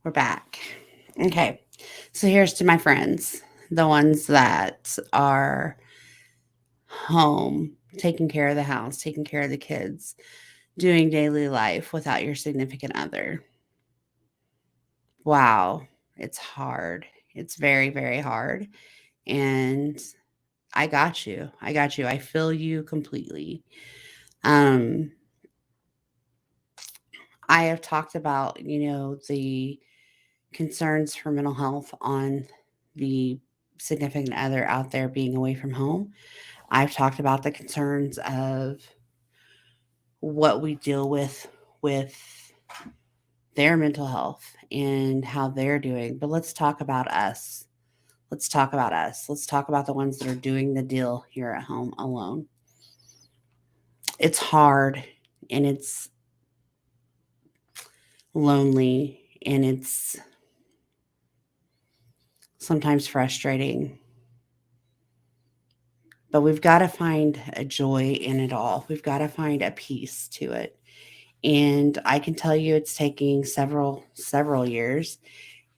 We're back. Okay. So here's to my friends, the ones that are home, taking care of the house, taking care of the kids, doing daily life without your significant other. Wow, it's hard. It's very, very hard. And I got you. I got you. I feel you completely. Um, I have talked about, the concerns for mental health on the significant other out there being away from home. I've talked about the concerns of what we deal with their mental health and how they're doing. But let's talk about us. Let's talk about us. Let's talk about the ones that are doing the deal here at home alone. It's hard and it's lonely and it's sometimes frustrating, but we've got to find a joy in it all. We've got to find a peace to it. And I can tell you it's taking several years,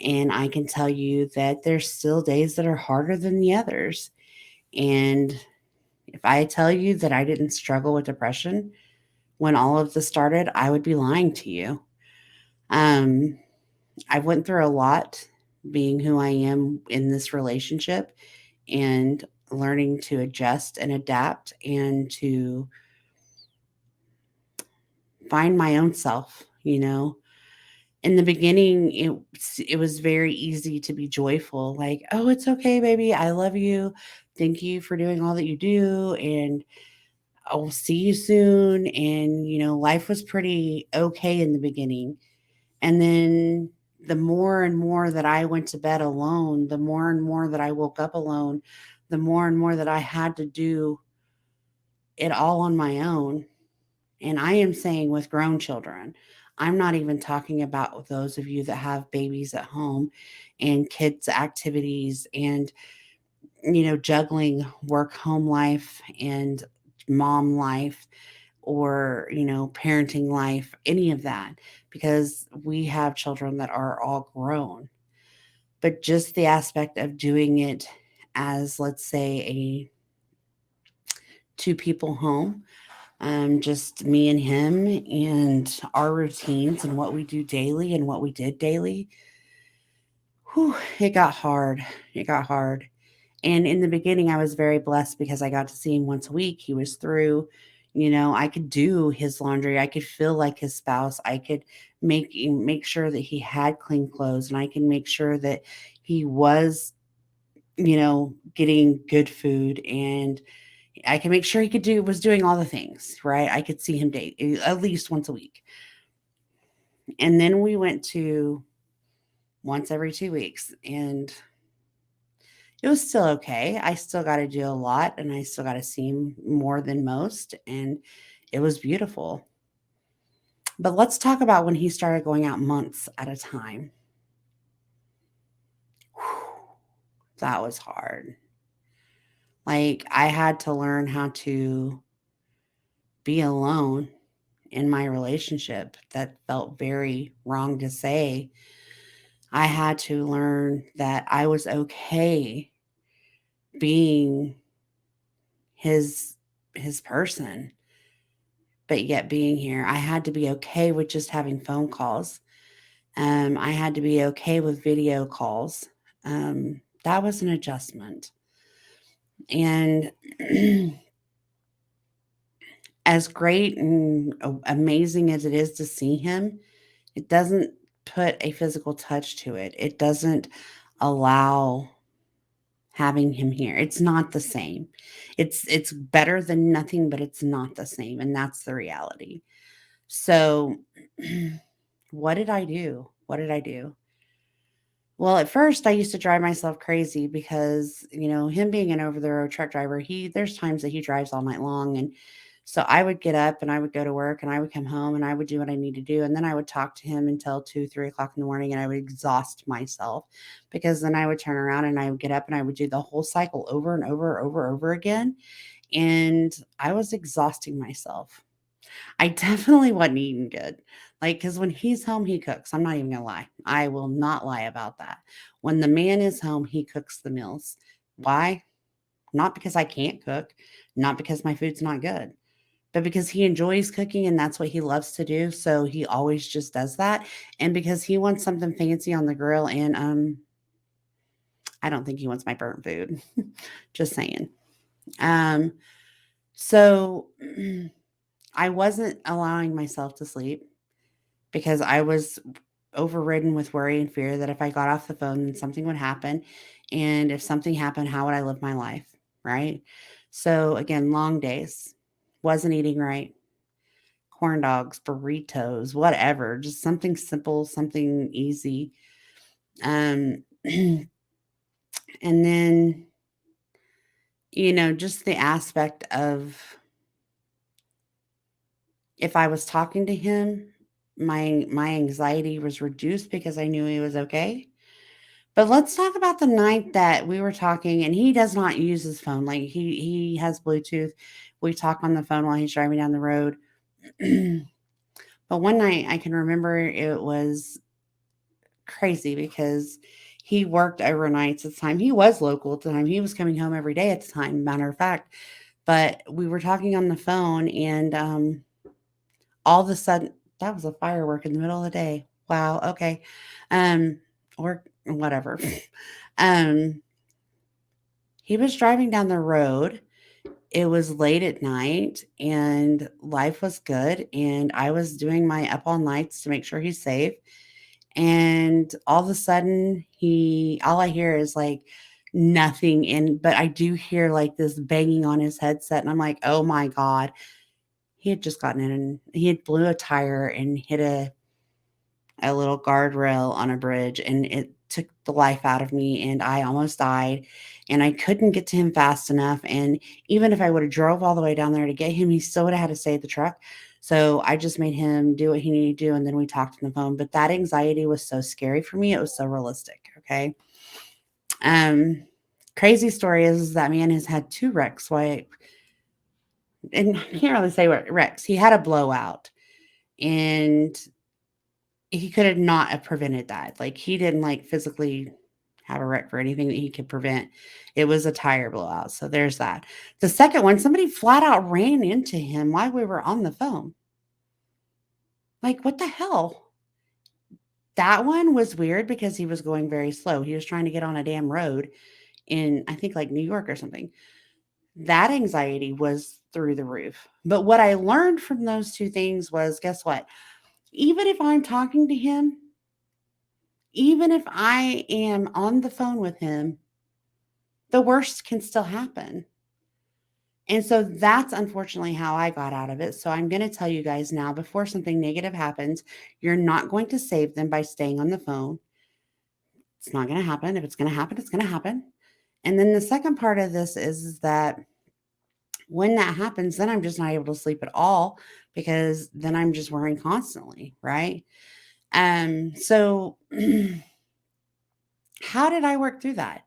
and I can tell you that there's still days that are harder than the others. And if I tell you that I didn't struggle with depression when all of this started, I would be lying to you. Um, I went through a lot being who I am in this relationship and learning to adjust and adapt and to find my own self. In the beginning, it was very easy to be joyful, like, "Oh, it's okay, baby. I love you. Thank you for doing all that you do, and I'll see you soon." And, life was pretty okay in the beginning. And then the more and more that I went to bed alone, the more and more that I woke up alone, the more and more that I had to do it all on my own. And I am saying with grown children. I'm not even talking about those of you that have babies at home and kids' activities and, juggling work home life and mom life or, parenting life, any of that, because we have children that are all grown. But just the aspect of doing it as, let's say, a two people home, just me and him and our routines and what we do daily and what we did daily. Whew, it got hard. It got hard. And in the beginning, I was very blessed because I got to see him once a week. He was through, I could do his laundry. I could feel like his spouse. I could make sure that he had clean clothes, and I can make sure that he was, getting good food, and I can make sure he was doing all the things, right? I could see him date at least once a week. And then we went to once every 2 weeks, and it was still okay. I still got to do a lot, and I still got to see him more than most, and it was beautiful. But let's talk about when he started going out months at a time. Whew, that was hard. Like, I had to learn how to be alone in my relationship. That felt very wrong to say. I had to learn that I was okay being his his person, but yet being here. I had to be okay with just having phone calls. I had to be okay with video calls. That was an adjustment. And as great and amazing as it is to see him, it doesn't put a physical touch to it. It doesn't allow having him here. It's not the same. It's better than nothing, but it's not the same, and that's the reality. So, what did I do? What did I do? Well, at first I used to drive myself crazy because, him being an over the road truck driver, there's times that he drives all night long. And so I would get up and I would go to work and I would come home and I would do what I need to do. And then I would talk to him until 2, 3 o'clock in the morning, and I would exhaust myself because then I would turn around and I would get up and I would do the whole cycle over and over again. And I was exhausting myself. I definitely wasn't eating good. Like, because when he's home, he cooks. I'm not even gonna lie. I will not lie about that. When the man is home, he cooks the meals. Why? Not because I can't cook, not because my food's not good, but because he enjoys cooking and that's what he loves to do. So he always just does that. And because he wants something fancy on the grill, and I don't think he wants my burnt food. Just saying. Um, so I wasn't allowing myself to sleep because I was overridden with worry and fear that if I got off the phone, then something would happen. And if something happened, how would I live my life? Right. So again, long days, wasn't eating right, corn dogs, burritos, whatever, just something simple, something easy. And then, just the aspect of if I was talking to him, my anxiety was reduced because I knew he was okay. But let's talk about the night that we were talking, and he does not use his phone. Like he has Bluetooth. We talk on the phone while he's driving down the road. But one night I can remember it was crazy because he worked overnights at the time. He was local at the time. He was coming home every day at the time, matter of fact. But we were talking on the phone, and all of a sudden, that was a firework in the middle of the day. Wow. Okay. Um, or whatever. um, he was driving down the road. It was late at night and life was good. And I was doing my up all nights to make sure he's safe. And all of a sudden, all I hear is like nothing. But I do hear like this banging on his headset. And I'm like, oh my God. He had just gotten in and he had blew a tire and hit a little guardrail on a bridge, and it took the life out of me, and I almost died, and I couldn't get to him fast enough, and even if I would have drove all the way down there to get him, he still would have had to stay at the truck. So I just made him do what he needed to do, and then we talked on the phone. But that anxiety was so scary for me. It was so realistic. Okay. Um, Crazy story is that man has had two wrecks. Why? And I can't really say what wrecks. He had a blowout, and he could have not have prevented that. Like, he didn't, like, physically have a wreck for anything that he could prevent. It was a tire blowout, so there's that. The second one, somebody flat out ran into him while we were on the phone. Like, what the hell? That one was weird because he was going very slow. He was trying to get on a damn road in, I think, like, New York or something. That anxiety was through the roof. But what I learned from those 2 things was, guess what? Even if I'm talking to him, even if I am on the phone with him, the worst can still happen. And so that's unfortunately how I got out of it. So I'm going to tell you guys now, before something negative happens, you're not going to save them by staying on the phone. It's not going to happen. If it's going to happen, it's going to happen. And then the second part of this is that when that happens, then I'm just not able to sleep at all because then I'm just worrying constantly, right? So how did I work through that?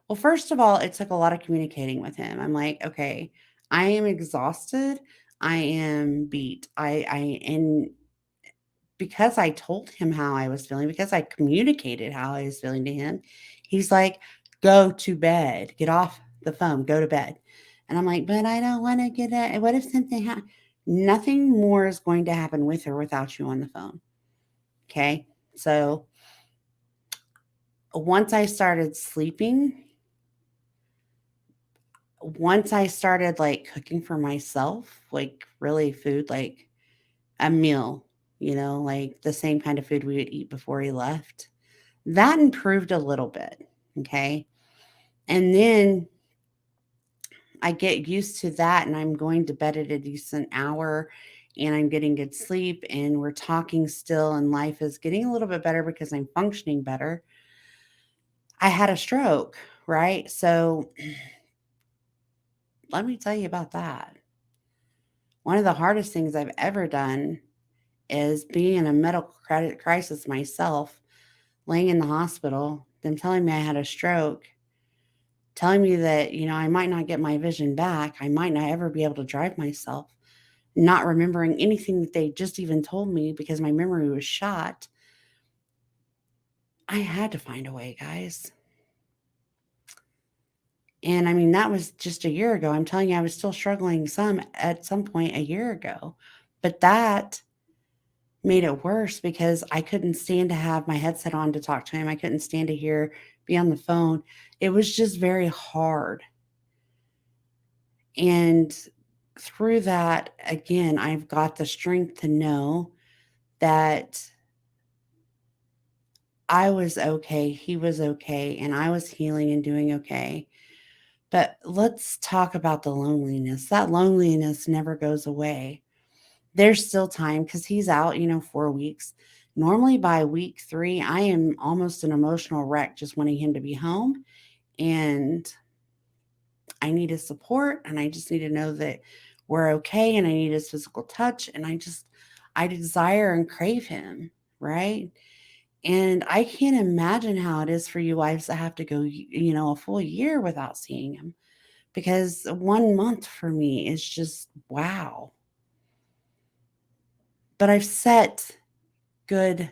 Well, first of all, it took a lot of communicating with him. I'm like, okay, I am exhausted. I am beat. And because I told him how I was feeling, because I communicated how I was feeling to him, he's like, go to bed, get off the phone, go to bed. And I'm like, but I don't want to get it. What if something happens? Nothing more is going to happen with her without you on the phone. Okay. So once I started sleeping, once I started, like, cooking for myself, like, really food, like a meal, like the same kind of food we would eat before he left, that improved a little bit, okay? And then I get used to that, and I'm going to bed at a decent hour, and I'm getting good sleep, and we're talking still, and life is getting a little bit better because I'm functioning better. I had a stroke, right? So, let me tell you about that. One of the hardest things I've ever done is being in a medical crisis myself, laying in the hospital, them telling me I had a stroke, telling me that, I might not get my vision back. I might not ever be able to drive myself. not remembering anything that they just even told me because my memory was shot. I had to find a way, guys. And I mean, that was just a year ago. I'm telling you, I was still struggling some at some point a year ago. But that made it worse because I couldn't stand to have my headset on to talk to him. I couldn't stand to be on the phone. It was just very hard. And through that, again, I've got the strength to know that I was okay, he was okay, and I was healing and doing okay. But let's talk about the loneliness. That loneliness never goes away. There's still time because he's out, 4 weeks. Normally by week 3, I am almost an emotional wreck just wanting him to be home. And I need his support and I just need to know that we're okay and I need his physical touch and I desire and crave him, right? And I can't imagine how it is for you wives that have to go, a full year without seeing him because 1 month for me is just wow. But I've set good,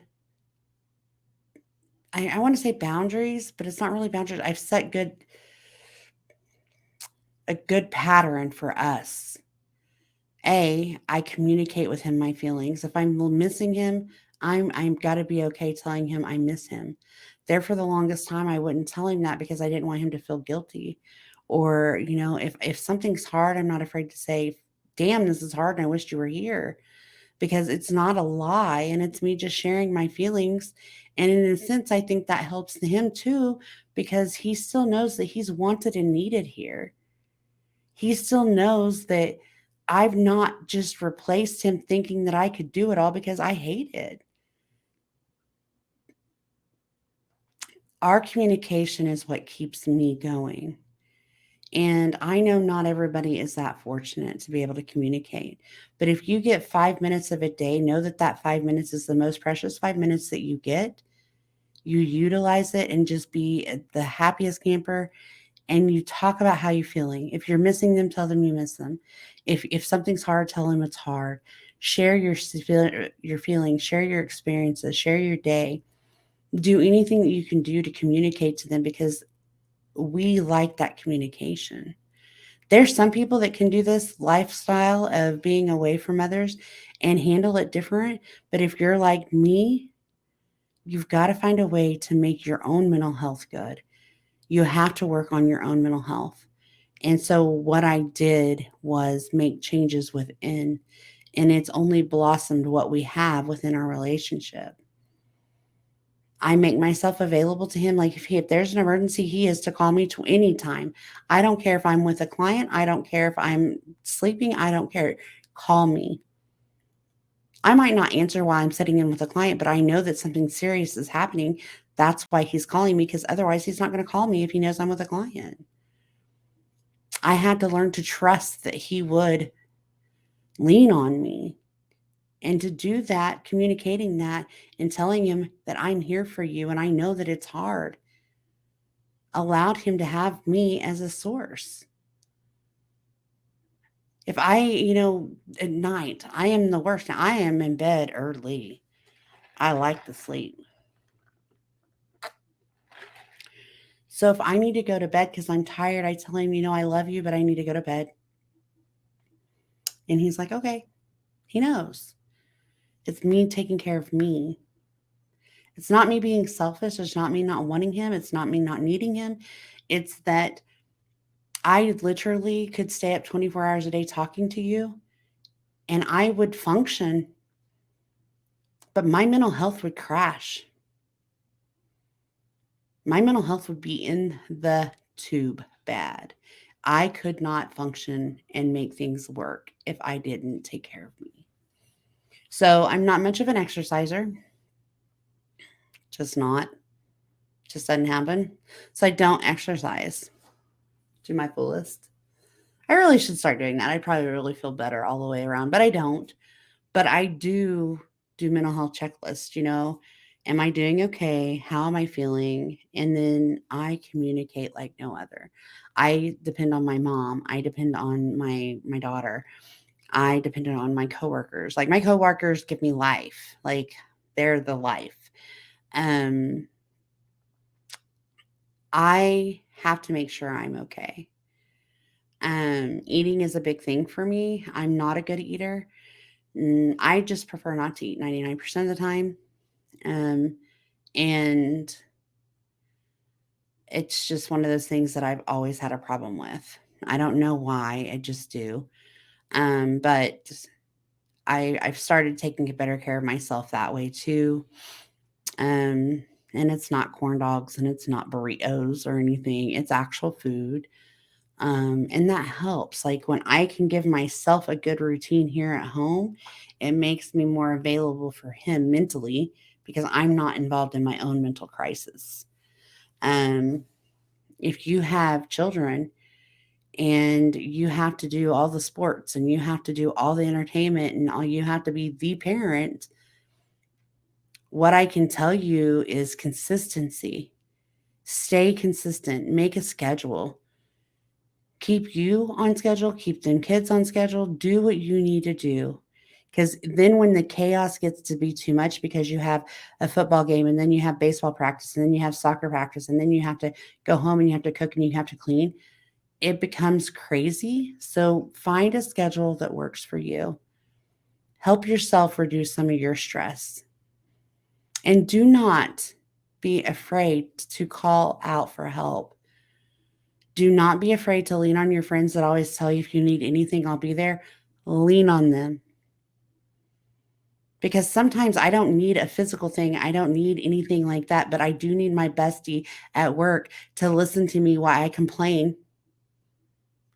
I want to say boundaries, but it's not really boundaries. I've set a good pattern for us. I communicate with him my feelings. If I'm missing him, I'm got to be okay telling him I miss him. There for the longest time, I wouldn't tell him that because I didn't want him to feel guilty. Or if something's hard, I'm not afraid to say, "Damn, this is hard, and I wished you were here," because it's not a lie, and it's me just sharing my feelings. And in a sense, I think that helps him too because he still knows that he's wanted and needed here. He still knows that I've not just replaced him thinking that I could do it all because I hate it. Our communication is what keeps me going. And I know not everybody is that fortunate to be able to communicate. But if you get 5 minutes of a day, know that that 5 minutes is the most precious 5 minutes that you get. You utilize it and just be the happiest camper and you talk about how you're feeling. If you're missing them, tell them you miss them. If something's hard, tell them it's hard. Share your feelings, share your experiences, share your day. Do anything that you can do to communicate to them because we like that communication. There's some people that can do this lifestyle of being away from others and handle it different. But if you're like me, you've got to find a way to make your own mental health good. You have to work on your own mental health. And so what I did was make changes within, and it's only blossomed what we have within our relationship. I make myself available to him. Like if there's an emergency, he is to call me to any time. I don't care if I'm with a client. I don't care if I'm sleeping. I don't care. Call me. I might not answer while I'm sitting in with a client, but I know that something serious is happening. That's why he's calling me because otherwise he's not going to call me if he knows I'm with a client. I had to learn to trust that he would lean on me. And to do that, communicating that and telling him that I'm here for you and I know that it's hard, allowed him to have me as a source. If at night, I am the worst. I am in bed early. I like to sleep. So if I need to go to bed because I'm tired, I tell him, I love you, but I need to go to bed. And he's like, okay, he knows. It's me taking care of me. It's not me being selfish. It's not me not wanting him. It's not me not needing him. It's that I literally could stay up 24 hours a day talking to you and I would function, but my mental health would crash. My mental health would be in the tube bad. I could not function and make things work if I didn't take care of me. So I'm not much of an exerciser, just not, just doesn't happen. So I don't exercise to my fullest. I really should start doing that. I'd probably really feel better all the way around, but I don't. But I do mental health checklists, am I doing okay? How am I feeling? And then I communicate like no other. I depend on my mom. I depend on my daughter. I depended on my coworkers. Like, my coworkers give me life. Like, they're the life. Um, I have to make sure I'm okay. Eating is a big thing for me. I'm not a good eater. I just prefer not to eat 99% of the time. Um, and it's just one of those things that I've always had a problem with. I don't know why, I just do. But I've started taking better care of myself that way too. Um, and it's not corn dogs and it's not burritos or anything. It's actual food. And that helps. Like, when I can give myself a good routine here at home, it makes me more available for him mentally because I'm not involved in my own mental crisis. Um, if you have children and you have to do all the sports and you have to do all the entertainment and all, you have to be the parent, what I can tell you is consistency. Stay consistent, make a schedule. Keep you on schedule, keep them kids on schedule, do what you need to do. Because then when the chaos gets to be too much, because you have a football game and then you have baseball practice and then you have soccer practice and then you have to go home and you have to cook and you have to clean, it becomes crazy. So find a schedule that works for you. Help yourself reduce some of your stress. And do not be afraid to call out for help. Do not be afraid to lean on your friends that always tell you, if you need anything, I'll be there. Lean on them. Because sometimes I don't need a physical thing. I don't need anything like that, but I do need my bestie at work to listen to me while I complain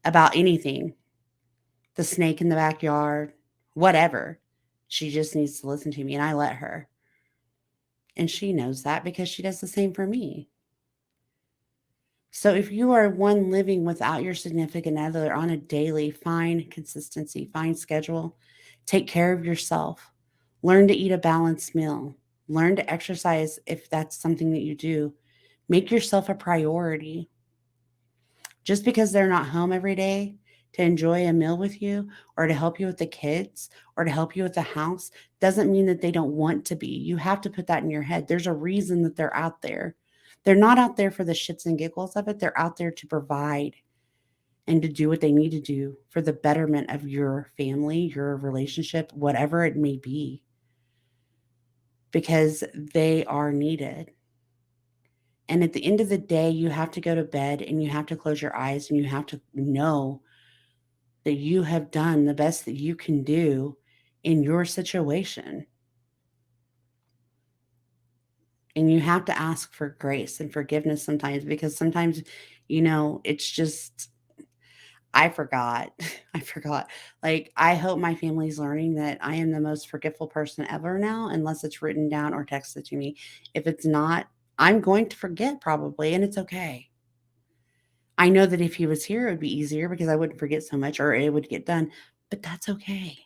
about anything, the snake in the backyard, whatever. She just needs to listen to me, and I let her. And she knows that because she does the same for me. So if you are one living without your significant other on a daily, find consistency, find schedule, take care of yourself, learn to eat a balanced meal, learn to exercise if that's something that you do. Make yourself a priority. Just because they're not home every day to enjoy a meal with you or to help you with the kids or to help you with the house doesn't mean that they don't want to be. You have to put that in your head. There's a reason that they're out there. They're not out there for the shits and giggles of it. They're out there to provide and to do what they need to do for the betterment of your family, your relationship, whatever it may be, because they are needed. And at the end of the day, you have to go to bed and you have to close your eyes and you have to know that you have done the best that you can do in your situation. And you have to ask for grace and forgiveness sometimes, because sometimes, it's just, I forgot. I forgot. Like, I hope my family's learning that I am the most forgetful person ever now, unless it's written down or texted to me. If it's not, I'm going to forget probably, and it's okay. I know that if he was here, it would be easier because I wouldn't forget so much or it would get done, but that's okay.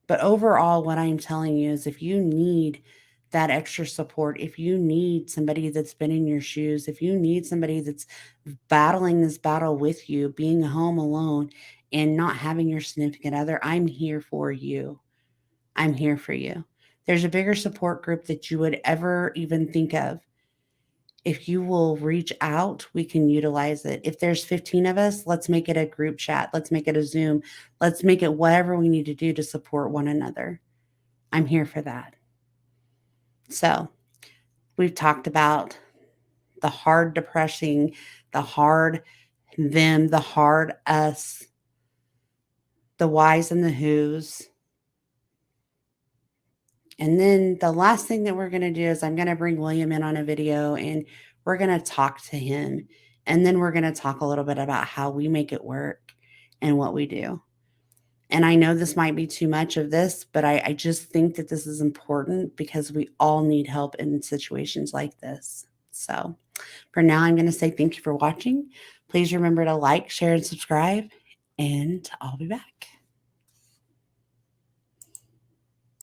But overall, what I'm telling you is, if you need that extra support, if you need somebody that's been in your shoes, if you need somebody that's battling this battle with you, being home alone and not having your significant other, I'm here for you. I'm here for you. There's a bigger support group that you would ever even think of. If you will reach out, we can utilize it. If there's 15 of us, let's make it a group chat. Let's make it a Zoom. Let's make it whatever we need to do to support one another. I'm here for that. So, we've talked about the hard depressing, the hard them, the hard us, the whys and the whos. And then the last thing that we're going to do is, I'm going to bring William in on a video and we're going to talk to him. And then we're going to talk a little bit about how we make it work and what we do. And I know this might be too much of this, but I just think that this is important because we all need help in situations like this. So for now, I'm going to say thank you for watching. Please remember to like, share, and subscribe, and I'll be back.